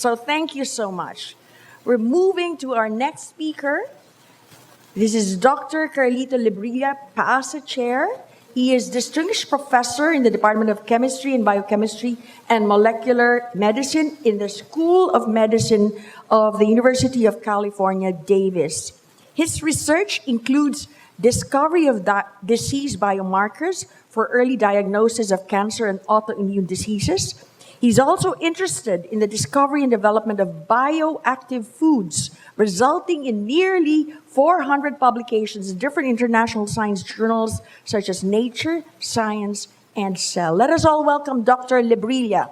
So thank you so much. We're moving to our next speaker. This is Dr. Carlito Lebrilla, PAASE Chair. He is Distinguished Professor in the Department of Chemistry and Biochemistry and Molecular Medicine in the School of Medicine of the University of California, Davis. His research includes discovery of disease biomarkers for early diagnosis of cancer and autoimmune diseases. He's also interested in the discovery and development of bioactive foods, resulting in nearly 400 publications in different international science journals such as Nature, Science, and Cell. Let us all welcome Dr. Lebrilla.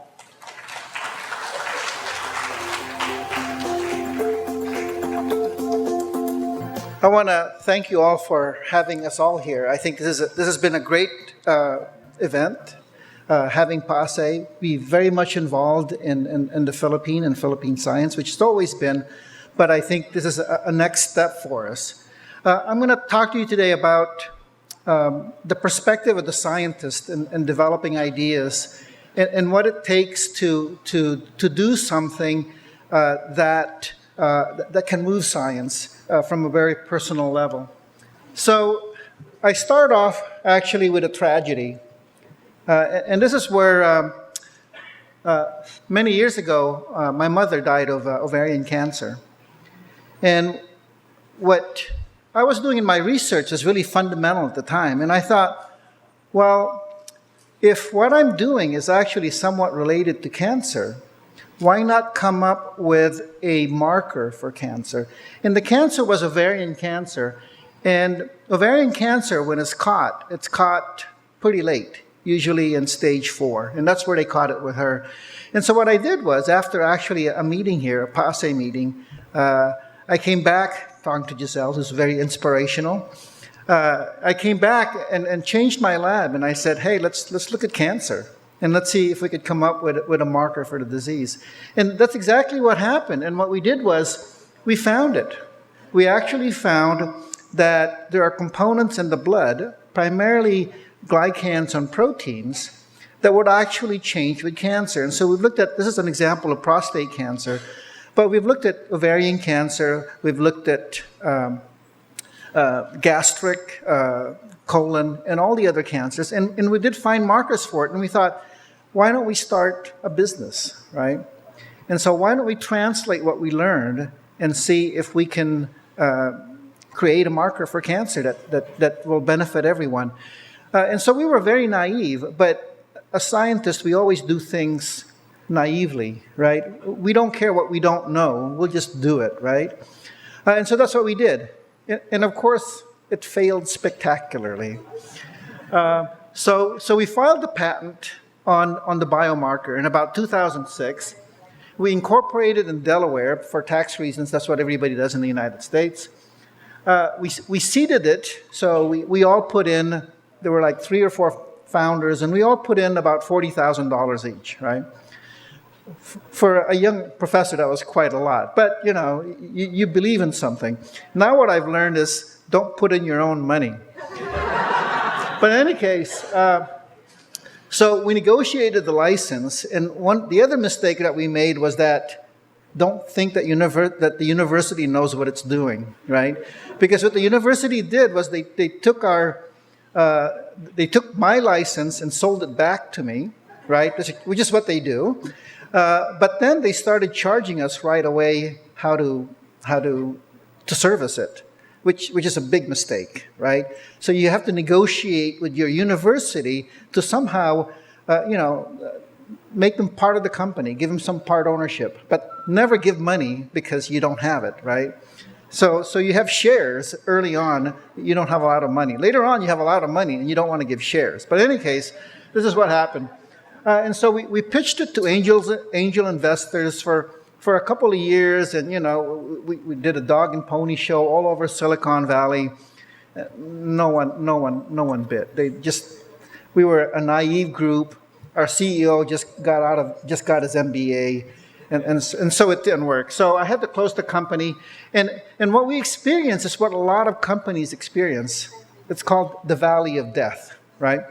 I want to thank you all for having us all here. I think this has been a great event, having PAASE be very much involved in the Philippine science, which it's always been, but I think this is a next step for us. I'm going to talk to you today about the perspective of the scientist in developing ideas and what it takes to do something that can move science from a very personal level. So I start off actually with a tragedy. And this is where many years ago, my mother died of ovarian cancer. And what I was doing in my research was really fundamental at the time. And I thought, well, if what I'm doing is actually somewhat related to cancer, why not come up with a marker for cancer? And the cancer was ovarian cancer. And ovarian cancer, when it's caught pretty late, usually in stage 4. And that's where they caught it with her. And so what I did was, after actually a meeting here, a PAASE meeting, I came back, talking to Giselle, who's very inspirational. I came back and changed my lab, and I said, hey, let's look at cancer. And let's see if we could come up with a marker for the disease. And that's exactly what happened. And what we did was, we found it. We actually found that there are components in the blood, primarily glycans and proteins, that would actually change with cancer. And so we've looked at, this is an example of prostate cancer, but we've looked at ovarian cancer, we've looked at gastric, colon, and all the other cancers. And we did find markers for it, and we thought, why don't we start a business, right? And so why don't we translate what we learned and see if we can create a marker for cancer that will benefit everyone. And so we were very naive, but as scientists, we always do things naively, right? We don't care what we don't know, we'll just do it, right? And so that's what we did. And of course, it failed spectacularly. So we filed the patent on the biomarker in about 2006. We incorporated in Delaware for tax reasons. That's what everybody does in the United States. We seeded it, so we all put in, there were like 3 or 4 founders, and we all put in about $40,000 each, right? For a young professor, that was quite a lot. But, you know, you believe in something. Now what I've learned is, don't put in your own money. But in any case, so we negotiated the license, and the other mistake that we made was that don't think that the university knows what it's doing, right? Because what the university did was they took my license and sold it back to me, right? Which is what they do. But then they started charging us right away how to service it, which is a big mistake, right? So you have to negotiate with your university to somehow, make them part of the company, give them some part ownership, but never give money because you don't have it, right? So you have shares early on, you don't have a lot of money. Later on, you have a lot of money and you don't want to give shares. But in any case, this is what happened. And so we pitched it to angel investors for a couple of years, and we did a dog and pony show all over Silicon Valley. No one bit. We were a naive group. Our CEO just got his MBA, and so it didn't work. So I had to close the company, and what we experienced is what a lot of companies experience. It's called the Valley of Death, right?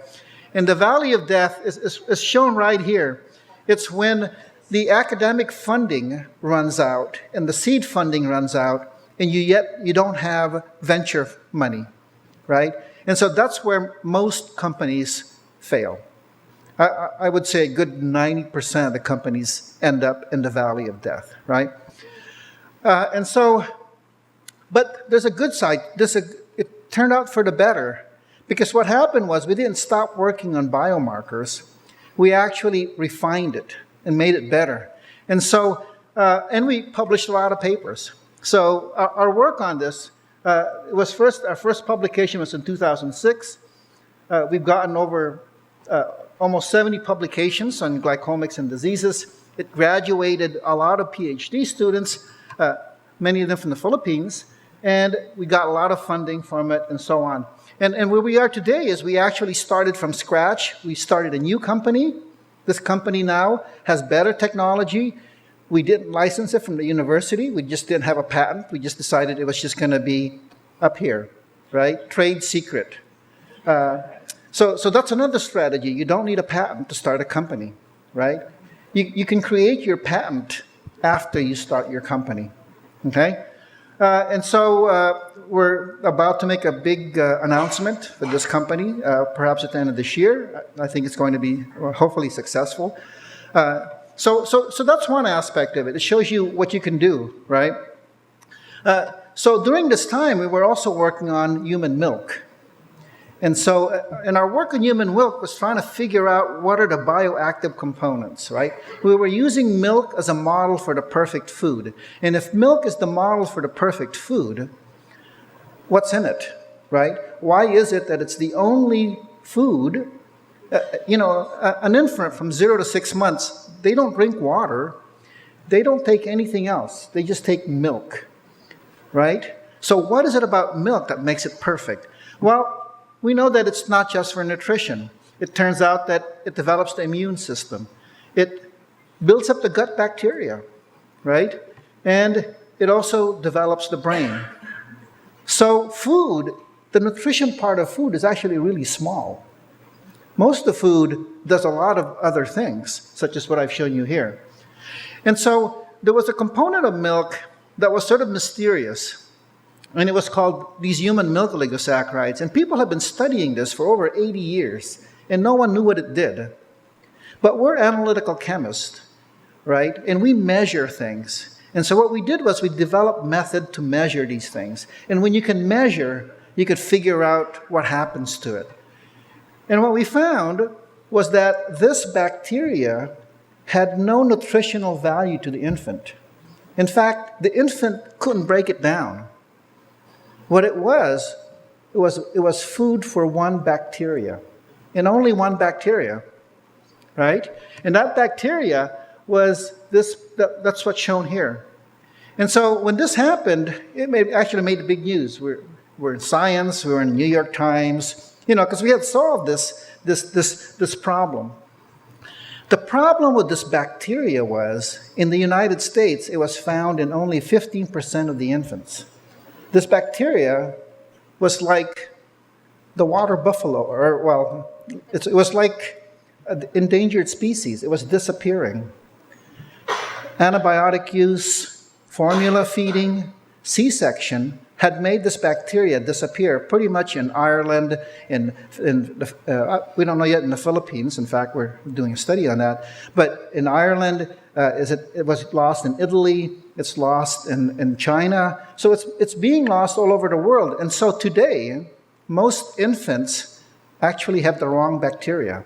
And the Valley of Death is shown right here. It's when the academic funding runs out and the seed funding runs out, and you don't have venture money, right? And so that's where most companies fail. I would say a good 90% of the companies end up in the valley of death, right? But there's a good side. It turned out for the better, because what happened was we didn't stop working on biomarkers. We actually refined it and made it better. And so, and we published a lot of papers. So our work on this, our first publication was in 2006. We've gotten over almost 70 publications on glycomics and diseases. It graduated a lot of Ph.D. students, many of them from the Philippines, and we got a lot of funding from it and so on. And where we are today is we actually started from scratch. We started a new company. This company now has better technology. We didn't license it from the university. We just didn't have a patent. We just decided it was just going to be up here, right? Trade secret. So that's another strategy. You don't need a patent to start a company, right? You can create your patent after you start your company, okay? And so we're about to make a big announcement for this company, perhaps at the end of this year. I think it's going to be hopefully successful. So that's one aspect of it. It shows you what you can do, right? So during this time, we were also working on human milk. And so, and our work on human milk was trying to figure out what are the bioactive components, right? We were using milk as a model for the perfect food. And if milk is the model for the perfect food, what's in it, right? Why is it that it's the only food, an infant from 0 to 6 months, they don't drink water, they don't take anything else, they just take milk, right? So what is it about milk that makes it perfect? Well, we know that it's not just for nutrition. It turns out that it develops the immune system. It builds up the gut bacteria, right? And it also develops the brain. So food, the nutrition part of food is actually really small. Most of the food does a lot of other things, such as what I've shown you here. And so there was a component of milk that was sort of mysterious. And it was called these human milk oligosaccharides. And people have been studying this for over 80 years, and no one knew what it did. But we're analytical chemists, right? And we measure things. And so what we did was we developed method to measure these things. And when you can measure, you could figure out what happens to it. And what we found was that this bacteria had no nutritional value to the infant. In fact, the infant couldn't break it down. What it was food for one bacteria, and only one bacteria, right? And that bacteria was this, that's what's shown here. And so when this happened, it actually made the big news. We're in Science, we were in the New York Times, because we had solved this problem. The problem with this bacteria was, in the United States, it was found in only 15% of the infants. This bacteria was like the water buffalo, it was like an endangered species. It was disappearing. Antibiotic use, formula feeding, C-section had made this bacteria disappear pretty much in Ireland, we don't know yet in the Philippines. In fact, we're doing a study on that. But in Ireland, it was lost in Italy, it's lost in China. So it's being lost all over the world. And so today, most infants actually have the wrong bacteria.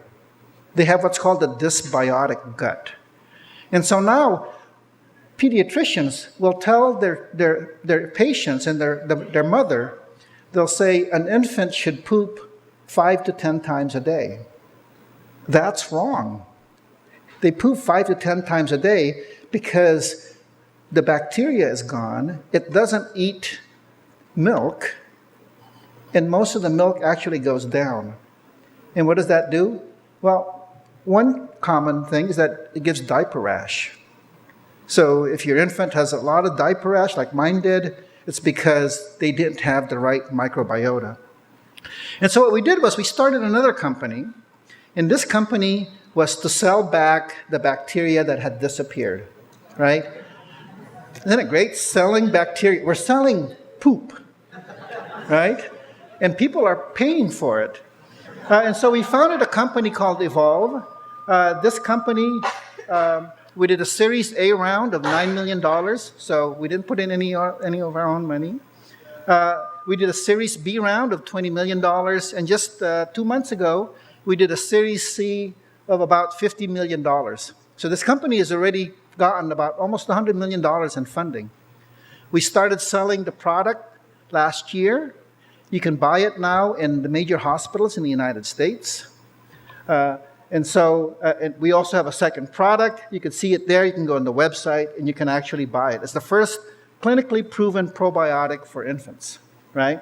They have what's called a dysbiotic gut. And so now, pediatricians will tell their patients and their mother, they'll say an infant should poop 5 to 10 times a day. That's wrong. They poop 5 to 10 times a day because the bacteria is gone, it doesn't eat milk, and most of the milk actually goes down. And what does that do? Well, one common thing is that it gives diaper rash. So if your infant has a lot of diaper rash, like mine did, it's because they didn't have the right microbiota. And so what we did was we started another company, And this company was to sell back the bacteria that had disappeared, right? Isn't it great? Selling bacteria. We're selling poop, right? And people are paying for it. And so we founded a company called Evolve. This company, we did a Series A round of $9 million, so we didn't put in any of our own money. We did a Series B round of $20 million, and just 2 months ago, we did a Series C of about $50 million. So this company has already gotten about almost $100 million in funding. We started selling the product last year. You can buy it now in the major hospitals in the United States. And we also have a second product. You can see it there. You can go on the website and you can actually buy it. It's the first clinically proven probiotic for infants, right?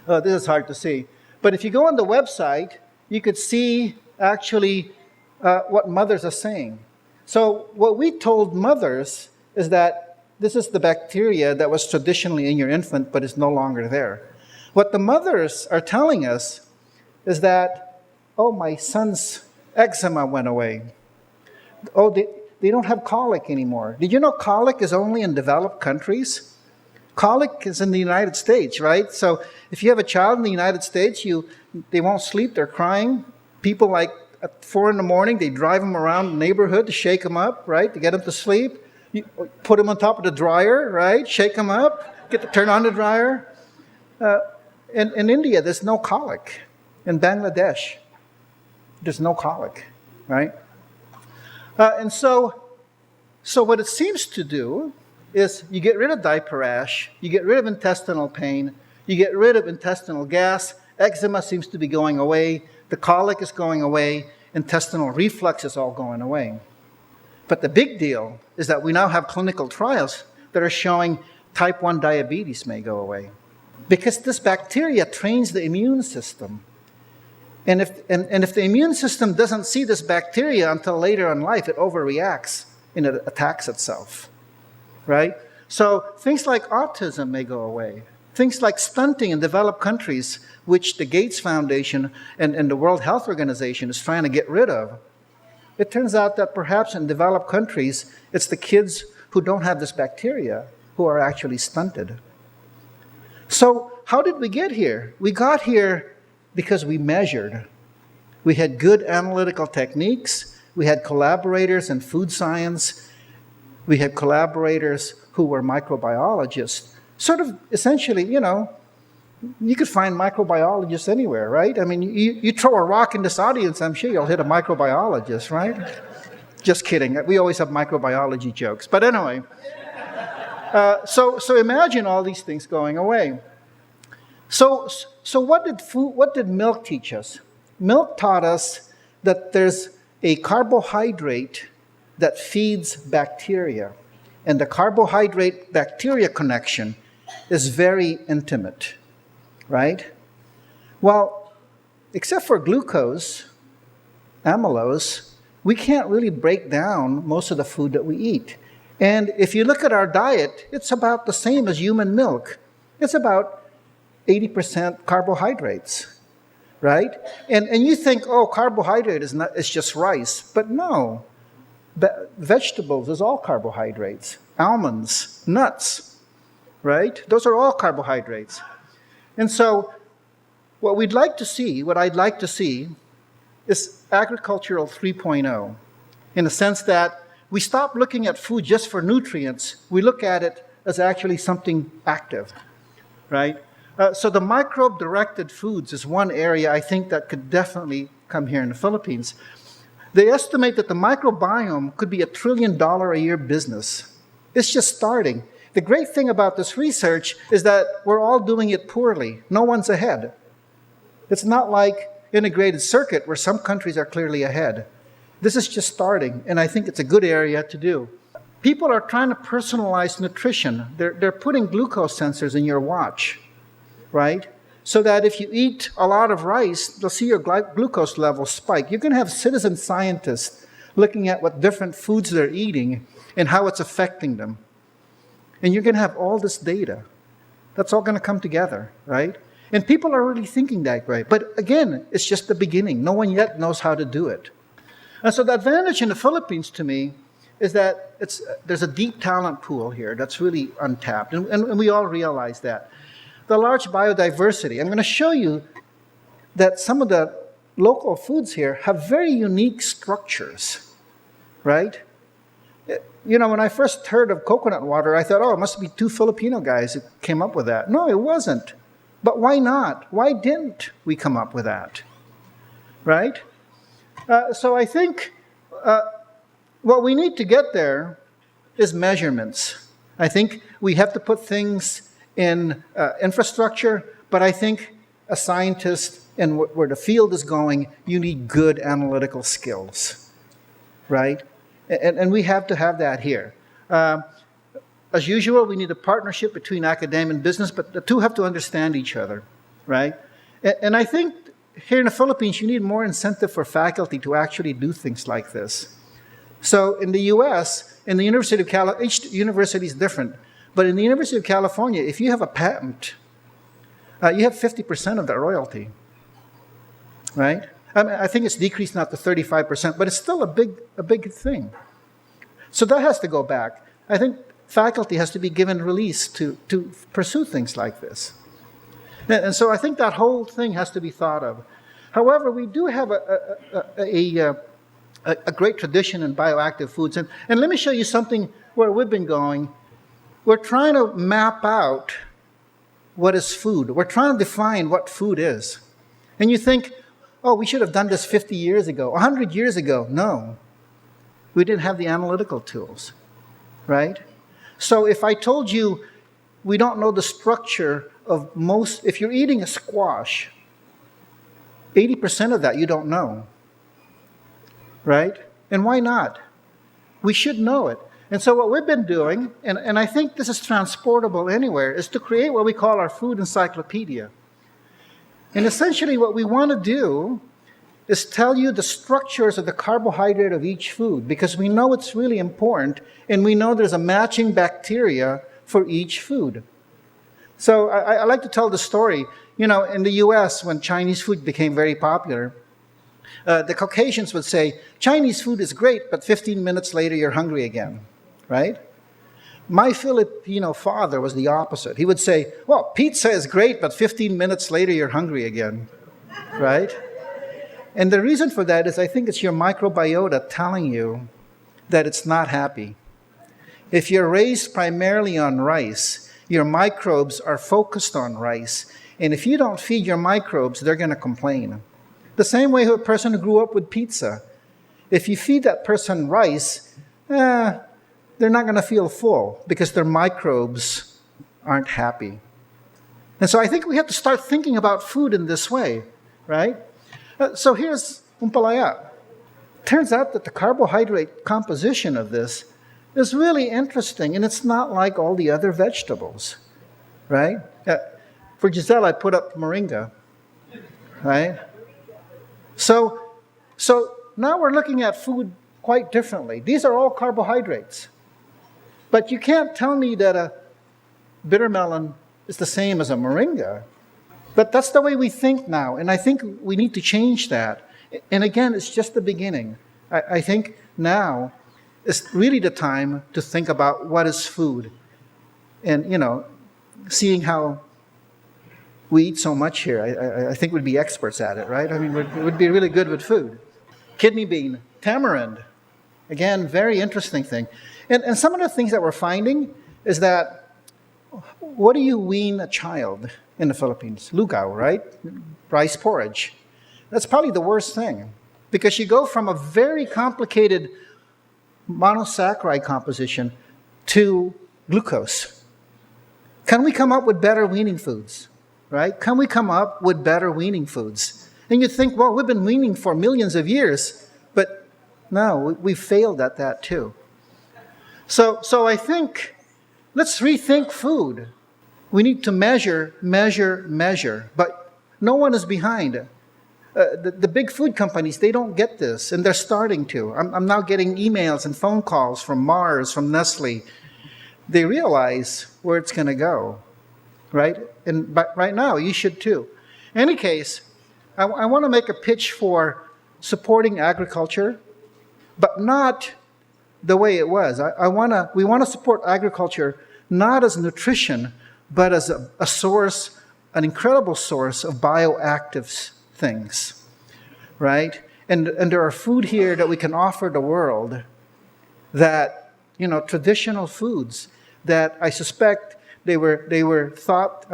This is hard to see. But if you go on the website, you could see actually what mothers are saying. So what we told mothers is that this is the bacteria that was traditionally in your infant, but is no longer there. What the mothers are telling us is that, oh, my son's eczema went away. Oh, they don't have colic anymore. Did you know colic is only in developed countries? Colic is in the United States, right? So if you have a child in the United States, they won't sleep, they're crying. People like at 4 in the morning, they drive them around the neighborhood to shake them up, right? To get them to sleep. You put them on top of the dryer, right? Shake them up, turn on the dryer. In India, there's no colic. In Bangladesh, there's no colic, right? And so what it seems to do is you get rid of diaper rash, you get rid of intestinal pain, you get rid of intestinal gas, eczema seems to be going away, the colic is going away, intestinal reflux is all going away. But the big deal is that we now have clinical trials that are showing type 1 diabetes may go away. Because this bacteria trains the immune system. And if the immune system doesn't see this bacteria until later in life, it overreacts and it attacks itself, right? So things like autism may go away. Things like stunting in developed countries, which the Gates Foundation and the World Health Organization is trying to get rid of. It turns out that perhaps in developed countries, it's the kids who don't have this bacteria who are actually stunted. So how did we get here? We got here because we measured. We had good analytical techniques. We had collaborators in food science. We had collaborators who were microbiologists. Sort of essentially, you could find microbiologists anywhere, right? I mean, you throw a rock in this audience, I'm sure you'll hit a microbiologist, right? Just kidding. We always have microbiology jokes. But anyway, so imagine all these things going away. So what did milk teach us? Milk taught us that there's a carbohydrate that feeds bacteria. And the carbohydrate-bacteria connection is very intimate, right? Well, except for glucose, amylose, we can't really break down most of the food that we eat. And if you look at our diet, it's about the same as human milk. It's about 80% carbohydrates, right? And you think, oh, carbohydrate is just rice. But no. Vegetables is all carbohydrates. Almonds, nuts, right? Those are all carbohydrates. And so what I'd like to see is agricultural 3.0, in the sense that we stop looking at food just for nutrients. We look at it as actually something active, right? So the microbe-directed foods is one area I think that could definitely come here in the Philippines. They estimate that the microbiome could be $1 trillion a year business. It's just starting. The great thing about this research is that we're all doing it poorly. No one's ahead. It's not like integrated circuit where some countries are clearly ahead. This is just starting, and I think it's a good area to do. People are trying to personalize nutrition. They're putting glucose sensors in your watch, right? So that if you eat a lot of rice, they'll see your glucose levels spike. You're going to have citizen scientists looking at what different foods they're eating and how it's affecting them. And you're going to have all this data. That's all going to come together, right? And people are really thinking that way. But again, it's just the beginning. No one yet knows how to do it. And so the advantage in the Philippines to me is that there's a deep talent pool here that's really untapped. And we all realize that. The large biodiversity. I'm going to show you that some of the local foods here have very unique structures, right? You know, when I first heard of coconut water, I thought, oh, it must be two Filipino guys who came up with that. No, it wasn't. But why not? Why didn't we come up with that? Right? So I think what we need to get there is measurements. I think we have to put things in infrastructure, but I think a scientist and where the field is going, you need good analytical skills, right? And we have to have that here. As usual, we need a partnership between academia and business, but the two have to understand each other, right? And I think here in the Philippines, you need more incentive for faculty to actually do things like this. So in the US, in the University of California, each university is different, but in the University of California, if you have a patent, you have 50% of the royalty, right? I mean, I think it's decreased now to 35%, but it's still a big thing. So that has to go back. I think faculty has to be given release to pursue things like this. And so I think that whole thing has to be thought of. However, we do have a great tradition in bioactive foods. And let me show you something where we've been going. We're trying to map out what is food. We're trying to define what food is. And you think, oh, we should have done this 50 years ago, 100 years ago. No, we didn't have the analytical tools, right? So if I told you we don't know the structure of most, if you're eating a squash, 80% of that you don't know, right? And why not? We should know it. And so what we've been doing, and I think this is transportable anywhere, is to create what we call our food encyclopedia. And essentially what we want to do is tell you the structures of the carbohydrate of each food, because we know it's really important, and we know there's a matching bacteria for each food. So I like to tell the story. You know, in the US, when Chinese food became very popular, the Caucasians would say, Chinese food is great, but 15 minutes later you're hungry again, right? My Filipino father was the opposite. He would say, well, pizza is great, but 15 minutes later you're hungry again, right? And the reason for that is I think it's your microbiota telling you that it's not happy. If you're raised primarily on rice, your microbes are focused on rice. And if you don't feed your microbes, they're going to complain. The same way a person who grew up with pizza. If you feed that person rice, they're not going to feel full because their microbes aren't happy. And so I think we have to start thinking about food in this way, right? So here's umpalaya. Turns out that the carbohydrate composition of this is really interesting, and it's not like all the other vegetables, right? For Giselle, I put up moringa, right? So now we're looking at food quite differently. These are all carbohydrates. But you can't tell me that a bitter melon is the same as a moringa. But that's the way we think now, and I think we need to change that. And again, it's just the beginning. I think now is really the time to think about what is food. And, you know, seeing how we eat so much here, I think we'd be experts at it, right? I mean, we'd be really good with food. Kidney bean, tamarind. Again, very interesting thing. And some of the things that we're finding is that, what do you wean a child in the Philippines? Lugaw, right? Rice porridge. That's probably the worst thing, because you go from a very complicated monosaccharide composition to glucose. Can we come up with better weaning foods, right? Can we come up with better weaning foods? And you think, well, we've been weaning for millions of years, but no, we failed at that too. So I think, let's rethink food. We need to measure, but no one is behind. The big food companies, they don't get this, and they're starting to. I'm now getting emails and phone calls from Mars, from Nestle. They realize where it's going to go, right? And right now, you should too. In any case, I want to make a pitch for supporting agriculture, but not the way it was. We want to support agriculture not as nutrition, but as a source, an incredible source of bioactive things, right? And there are food here that we can offer the world that, traditional foods that I suspect they were thought,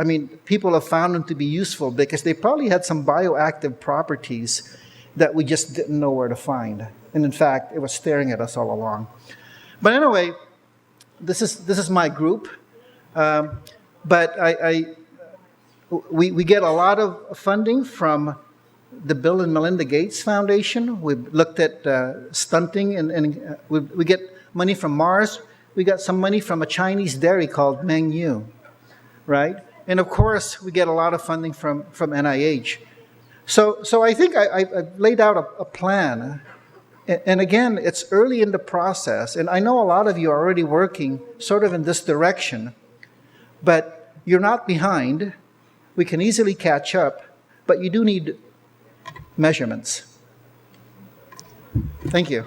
people have found them to be useful because they probably had some bioactive properties that we just didn't know where to find. And in fact, it was staring at us all along. But anyway, this is my group. But we get a lot of funding from the Bill and Melinda Gates Foundation. We've looked at stunting, and we get money from Mars. We got some money from a Chinese dairy called Mengyu, right? And of course, we get a lot of funding from NIH. So I think I've laid out a plan. And again, it's early in the process, and I know a lot of you are already working sort of in this direction, but you're not behind. We can easily catch up, but you do need measurements. Thank you.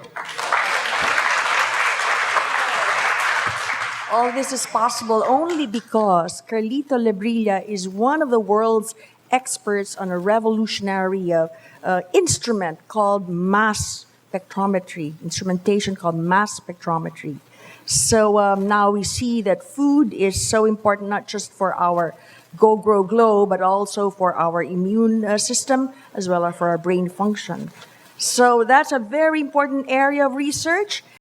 All this is possible only because Carlito Lebrilla is one of the world's experts on a revolutionary instrument called Mass Spectrometry, instrumentation called Mass Spectrometry. So now we see that food is so important, not just for our go, grow, glow, but also for our immune system, as well as for our brain function. So that's a very important area of research.